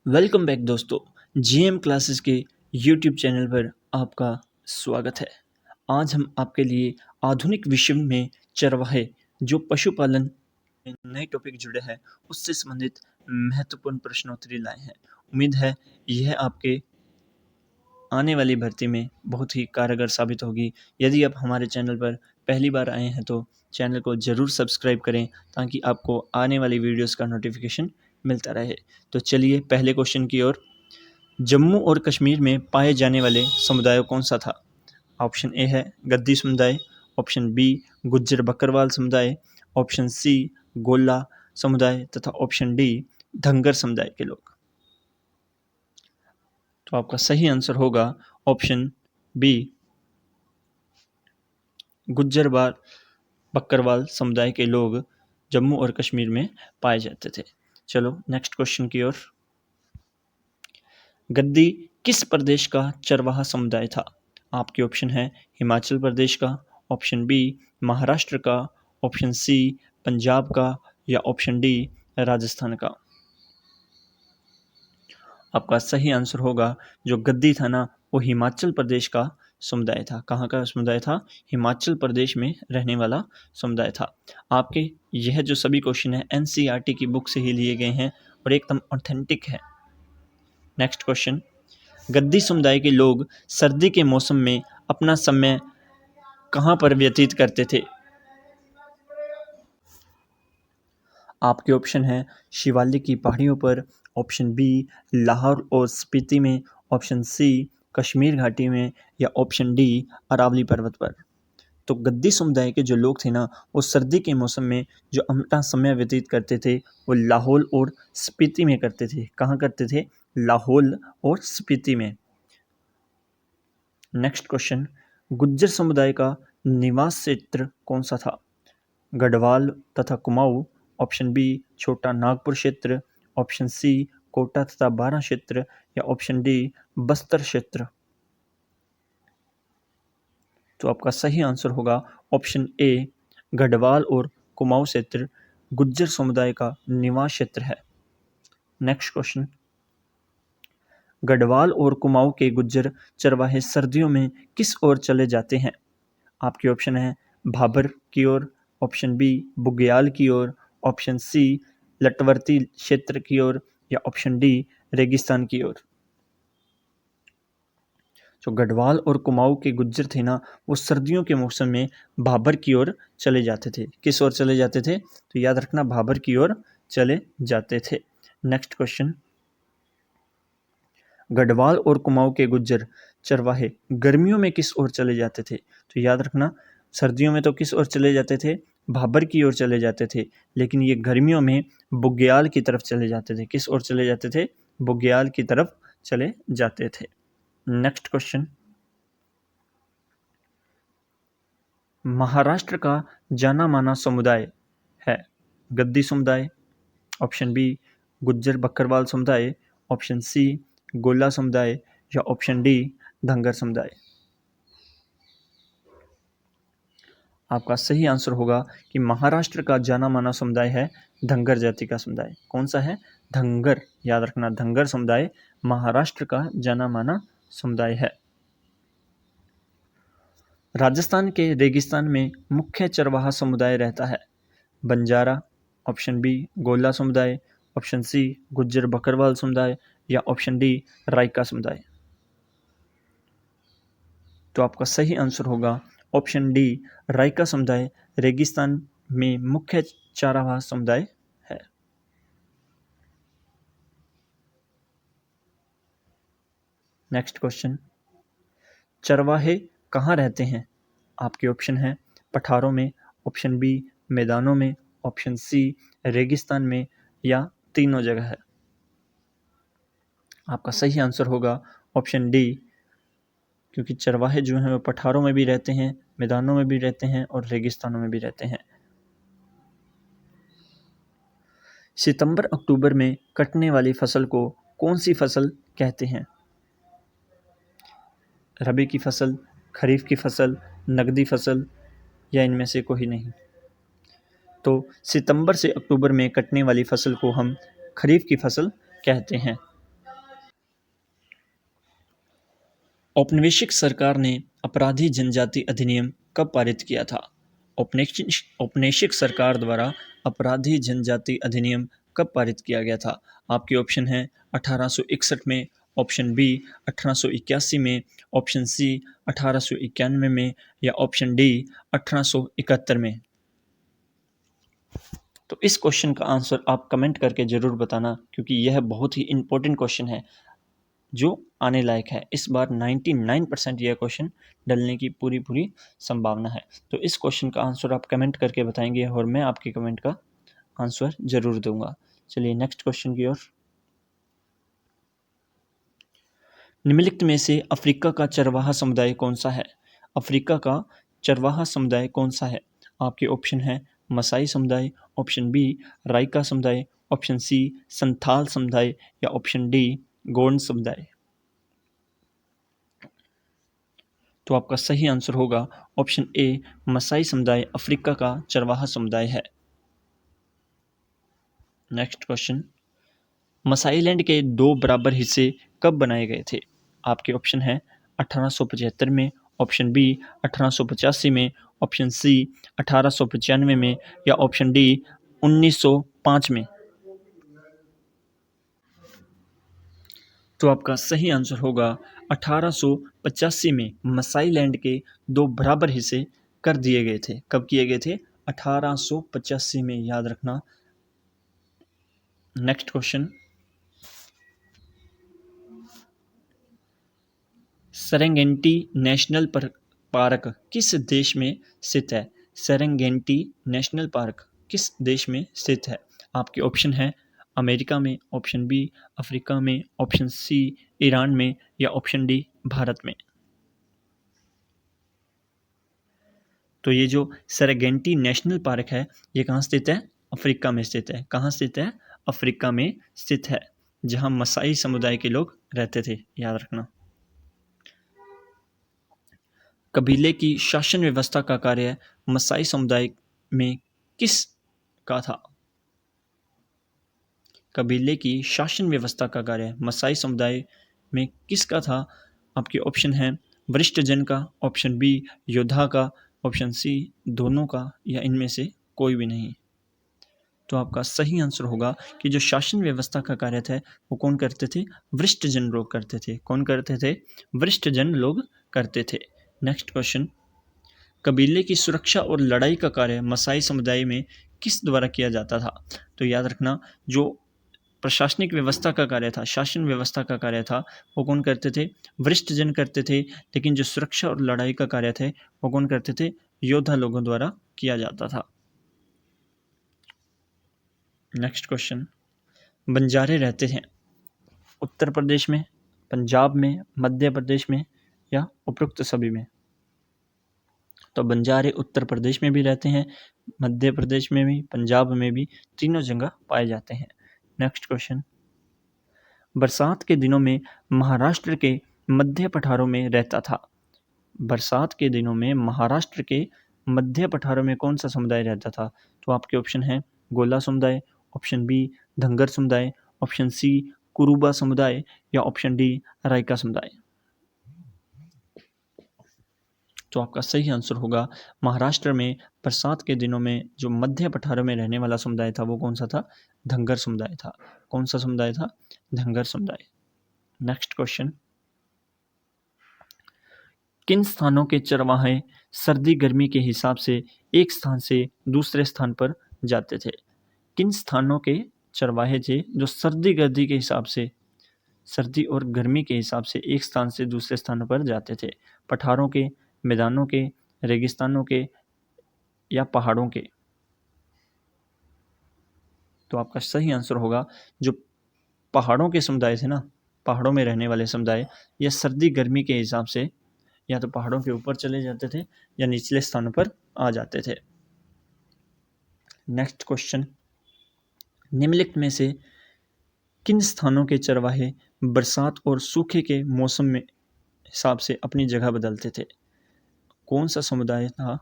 Welcome back दोस्तों। GM classes के YouTube channel पर आपका स्वागत है। आज हम आपके लिए आधुनिक विश्व में चरवाहे जो पशुपालन में नए टॉपिक जुड़े हैं उससे संबंधित महत्वपूर्ण प्रश्नोत्तरी लाए हैं। उम्मीद है यह आपके आने वाली भर्ती में बहुत ही कारगर साबित होगी। यदि आप हमारे चैनल पर पहली बार आए हैं तो चैनल को ज़रूर सब्सक्राइब करें ताकि आपको आने वाली वीडियोस का नोटिफिकेशन मिलता रहे। तो चलिए पहले क्वेश्चन की ओर। जम्मू और कश्मीर में पाए जाने वाले समुदाय कौन सा था? ऑप्शन ए है गद्दी समुदाय, ऑप्शन बी गुज्जर बकरवाल समुदाय, ऑप्शन सी गोला समुदाय तथा ऑप्शन डी धंगर समुदाय के लोग। तो आपका सही आंसर होगा ऑप्शन बी गुज्जर बकरवाल समुदाय के लोग जम्मू और कश्मीर में पाए जाते थे। चलो नेक्स्ट क्वेश्चन की ओर। गद्दी किस प्रदेश का चरवाहा समुदाय था? आपके ऑप्शन है हिमाचल प्रदेश का, ऑप्शन बी महाराष्ट्र का, ऑप्शन सी पंजाब का या ऑप्शन डी राजस्थान का। आपका सही आंसर होगा जो गद्दी था ना वो हिमाचल प्रदेश का समुदाय था। कहाँ का समुदाय था? हिमाचल प्रदेश में रहने वाला समुदाय था। आपके यह जो सभी क्वेश्चन है एनसीईआरटी की बुक से ही लिए गए हैं और एकदम ऑथेंटिक है। Next question. गद्दी समुदाय के लोग सर्दी के मौसम में अपना समय कहाँ पर व्यतीत करते थे? आपके ऑप्शन है शिवालिक की पहाड़ियों पर, ऑप्शन बी लाहौर और स्पीति में, ऑप्शन सी कश्मीर घाटी में या ऑप्शन डी अरावली पर्वत पर। तो गद्दी समुदाय के जो लोग थे ना वो सर्दी के मौसम में जो अपना समय व्यतीत करते थे वो लाहौल और स्पीति में करते थे। कहाँ करते थे? लाहौल और स्पीति में। Next question. गुज्जर समुदाय का निवास क्षेत्र कौन सा था? गढ़वाल तथा कुमाऊं, ऑप्शन बी छोटा नागपुर क्षेत्र, ऑप्शन सी कोटा तथा बारां क्षेत्र या ऑप्शन डी बस्तर क्षेत्र। तो आपका सही आंसर होगा ऑप्शन ए गढ़वाल और कुमाऊं क्षेत्र गुज्जर समुदाय का निवास क्षेत्र है। Next question. गढ़वाल और कुमाऊं के गुज्जर चरवाहे सर्दियों में किस ओर चले जाते हैं? आपके ऑप्शन है भाबर की ओर, ऑप्शन बी बुग्याल की ओर, ऑप्शन सी लटवर्ती क्षेत्र की ओर या ऑप्शन डी रेगिस्तान की ओर। जो गढ़वाल और कुमाऊं के गुज्जर थे ना वो सर्दियों के मौसम में भाबर की ओर चले जाते थे। किस ओर चले जाते थे? तो याद रखना भाबर की ओर चले जाते थे। Next question. गढ़वाल और कुमाऊं के गुज्जर चरवाहे गर्मियों में किस ओर चले जाते थे? तो याद रखना सर्दियों में तो किस ओर चले जाते थे? भाबर की ओर चले जाते थे, लेकिन ये गर्मियों में बुग्याल की तरफ चले जाते थे। किस ओर चले जाते थे? बुग्याल की तरफ चले जाते थे। Next question. महाराष्ट्र का जाना माना समुदाय है गद्दी समुदाय, ऑप्शन बी गुज्जर बकरवाल समुदाय, ऑप्शन सी गोला समुदाय या ऑप्शन डी धंगर समुदाय। आपका सही आंसर होगा कि महाराष्ट्र का जाना माना समुदाय है धंगर जाति का समुदाय। कौन सा है? धंगर। याद रखना धंगर समुदाय महाराष्ट्र का जाना माना समुदाय है। राजस्थान के रेगिस्तान में मुख्य चरवाहा समुदाय रहता है। बंजारा, ऑप्शन बी गोला समुदाय, ऑप्शन सी गुज्जर बकरवाल समुदाय या ऑप्शन डी राइका समुदाय। तो आपका सही आंसर होगा ऑप्शन डी राइका समुदाय रेगिस्तान में मुख्य चारावाह समुदाय है। Next question. चरवाहे कहाँ रहते हैं? आपके ऑप्शन है पठारों में, ऑप्शन बी मैदानों में, ऑप्शन सी रेगिस्तान में या तीनों जगह है। आपका सही आंसर होगा ऑप्शन डी, क्योंकि चरवाहे जो हैं वो पठारों में भी रहते हैं, मैदानों में भी रहते हैं और रेगिस्तानों में भी रहते हैं। सितंबर अक्टूबर में कटने वाली फसल को कौन सी फसल कहते हैं? रबी की फसल, खरीफ की फसल, नकदी फसल या इनमें से कोई नहीं। तो सितंबर से अक्टूबर में कटने वाली फसल को हम खरीफ की फसल कहते हैं। औपनिवेशिक सरकार ने अपराधी जनजाति अधिनियम कब पारित किया था? औपनिवेशिक सरकार द्वारा अपराधी जनजाति अधिनियम कब पारित किया गया था? आपके ऑप्शन हैं 1861 में, ऑप्शन बी 1881 में, ऑप्शन सी 1891 में या ऑप्शन डी 1871 में। तो इस क्वेश्चन का आंसर आप कमेंट करके ज़रूर बताना, क्योंकि यह बहुत ही इम्पोर्टेंट क्वेश्चन है जो आने लायक है। इस बार 99% यह क्वेश्चन डलने की पूरी संभावना है। तो इस क्वेश्चन का आंसर आप कमेंट करके बताएंगे और मैं आपके कमेंट का आंसर ज़रूर दूंगा। चलिए नेक्स्ट क्वेश्चन की ओर। निम्नलिखित में से अफ्रीका का चरवाहा समुदाय कौन सा है? अफ्रीका का चरवाहा समुदाय कौन सा है? आपके ऑप्शन है मसाई समुदाय, ऑप्शन बी राइका समुदाय, ऑप्शन सी संथाल समुदाय या ऑप्शन डी गोंड समुदाय। तो आपका सही आंसर होगा ऑप्शन ए, मसाई समुदाय अफ्रीका का चरवाहा समुदाय है। नेक्स्ट क्वेश्चन, मसाईलैंड के 2 बराबर हिस्से कब बनाए गए थे? आपके ऑप्शन है 1875 में, ऑप्शन बी 1885 में, ऑप्शन सी 1895 में या ऑप्शन डी 1905 में। तो आपका सही आंसर होगा 1885 में मसाईलैंड के 2 बराबर हिस्से कर दिए गए थे। कब किए गए थे? 1885 में, याद रखना। Next question, Serengeti national park किस देश में स्थित है? सेरेंगेटी नेशनल पार्क किस देश में स्थित है? आपके ऑप्शन है अमेरिका में, ऑप्शन बी अफ्रीका में, ऑप्शन सी ईरान में या ऑप्शन डी भारत में। तो ये जो सेरेंगेटी नेशनल पार्क है ये कहाँ स्थित है? अफ्रीका में स्थित है। कहाँ स्थित है? अफ्रीका में स्थित है, जहाँ मसाई समुदाय के लोग रहते थे, याद रखना। कबीले की शासन व्यवस्था का कार्य मसाई समुदाय में किस का था? कबीले की शासन व्यवस्था का कार्य मसाई समुदाय में किसका था? आपके ऑप्शन हैं वरिष्ठ जन का, ऑप्शन बी योद्धा का, ऑप्शन सी दोनों का या इनमें से कोई भी नहीं। तो आपका सही आंसर होगा कि जो शासन व्यवस्था का कार्य था वो कौन करते थे? वरिष्ठ जन लोग करते थे। कौन करते थे? वरिष्ठ जन लोग करते थे। नेक्स्ट क्वेश्चन, कबीले की सुरक्षा और लड़ाई का कार्य मसाई समुदाय में किस द्वारा किया जाता था? तो याद रखना, जो प्रशासनिक व्यवस्था का कार्य था, शासन व्यवस्था का कार्य था, वो कौन करते थे? वरिष्ठ जन करते थे। लेकिन जो सुरक्षा और लड़ाई का कार्य थे वो कौन करते थे? योद्धा लोगों द्वारा किया जाता था। नेक्स्ट क्वेश्चन, बंजारे रहते हैं उत्तर प्रदेश में, पंजाब में, मध्य प्रदेश में या उपरोक्त सभी में? तो बंजारे उत्तर प्रदेश में भी रहते हैं, मध्य प्रदेश में भी, पंजाब में भी, तीनों जगह पाए जाते हैं। नेक्स्ट क्वेश्चन, बरसात के दिनों में महाराष्ट्र के मध्य पठारों में रहता था। बरसात के दिनों में महाराष्ट्र के मध्य पठारों में कौन सा समुदाय रहता था? तो आपके ऑप्शन है गोला समुदाय, ऑप्शन बी धंगर समुदाय, ऑप्शन सी कुरुबा समुदाय या ऑप्शन डी राइका समुदाय। तो आपका सही आंसर होगा महाराष्ट्र में बरसात के दिनों में जो मध्य पठारों में रहने वाला समुदाय था वो कौन सा था? धंगर समुदाय था। कौन सा समुदाय था? धंगर समुदाय। नेक्स्ट क्वेश्चन, किन स्थानों के चरवाहे सर्दी गर्मी के हिसाब से एक स्थान से दूसरे स्थान पर जाते थे? किन स्थानों के चरवाहे थे जो सर्दी गर्मी के हिसाब से, सर्दी और गर्मी के हिसाब से एक स्थान से दूसरे स्थानों पर जाते थे? पठारों के, मैदानों के, रेगिस्तानों के या पहाड़ों के? तो आपका सही आंसर होगा जो पहाड़ों के समुदाय थे ना, पहाड़ों में रहने वाले समुदाय, ये सर्दी गर्मी के हिसाब से या तो पहाड़ों के ऊपर चले जाते थे या निचले स्थानों पर आ जाते थे। नेक्स्ट क्वेश्चन, निम्नलिखित में से किन स्थानों के चरवाहे बरसात और सूखे के मौसम में हिसाब से अपनी जगह बदलते थे? कौन सा समुदाय था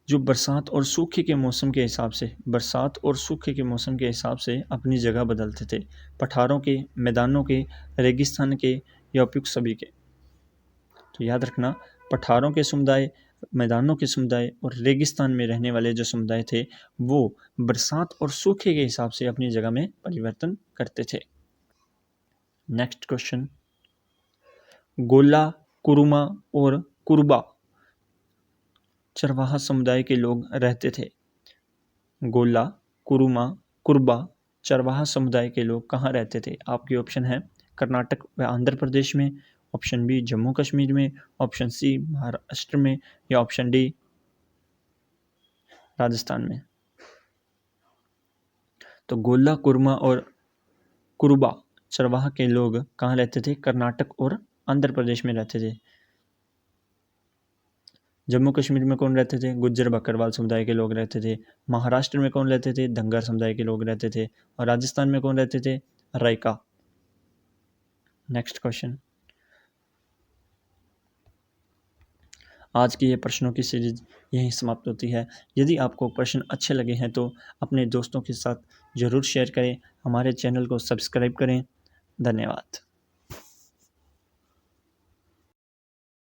जो बरसात और सूखे के मौसम के हिसाब से, बरसात और सूखे के मौसम के हिसाब से अपनी जगह बदलते थे? पठारों के, मैदानों के, रेगिस्तान के या उपयुक्त सभी के? तो याद रखना, पठारों के समुदाय, मैदानों के समुदाय और रेगिस्तान में रहने वाले जो समुदाय थे वो बरसात और सूखे के हिसाब से अपनी जगह में परिवर्तन करते थे। नेक्स्ट क्वेश्चन, गोला, कुरुमा और कुरबा चरवाहा समुदाय के लोग रहते थे। गोला, कुरुमा, कुरबा चरवाहा समुदाय के लोग कहाँ रहते थे? आपके ऑप्शन है कर्नाटक व आंध्र प्रदेश में, ऑप्शन बी जम्मू कश्मीर में, ऑप्शन सी महाराष्ट्र में, या ऑप्शन डी राजस्थान में। तो गोला, कुरमा और कुरुबा चरवाहा के लोग कहाँ रहते थे? कर्नाटक और आंध्र प्रदेश में रहते थे। जम्मू कश्मीर में कौन रहते थे? गुज्जर बकरवाल समुदाय के लोग रहते थे। महाराष्ट्र में कौन रहते थे? धंगर समुदाय के लोग रहते थे। और राजस्थान में कौन रहते थे? रायका। नेक्स्ट क्वेश्चन, आज की ये प्रश्नों की सीरीज यहीं समाप्त होती है। यदि आपको प्रश्न अच्छे लगे हैं तो अपने दोस्तों के साथ ज़रूर शेयर करें, हमारे चैनल को सब्सक्राइब करें। धन्यवाद।